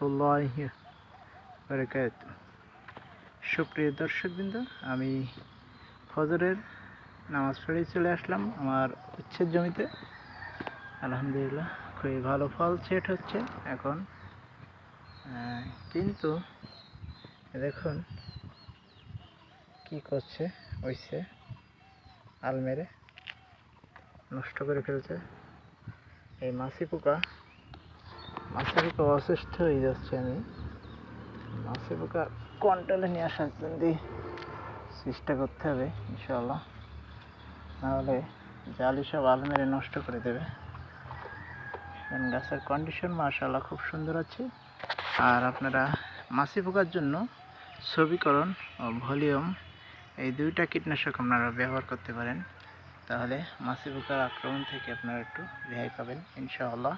আল্লাহি বারাকাতু। সুপ্রিয় দর্শকবৃন্দ, আমি ফজরের নামাজ পড়ে চলে আসলাম আমার উচ্ছেদ জমিতে। আলহামদুলিল্লাহ খুবই ভালো ফল সেট হচ্ছে এখন। কিন্তু দেখুন কি করছে, ওইসে আলমেরে নষ্ট করে ফেলছে। এই মাছি পোকা অসুস্থ হয়ে যাচ্ছে। আমি মাছি পোকা কন্ট্রোলে নিয়ে আসার জন্য চেষ্টা করতে হবে ইনশাআল্লাহ, নাহলে জালি সব আলমেরে নষ্ট করে দেবে। গাছের কন্ডিশন মাশাআল্লাহ খুব সুন্দর আছে। আর আপনারা মাছি পোকার জন্য ছবিকরণ ও ভলিউম এই দুইটা কীটনাশক আপনারা ব্যবহার করতে পারেন, তাহলে মাছি পোকার আক্রমণ থেকে আপনারা একটু রেহাই পাবেন ইনশাআল্লাহ।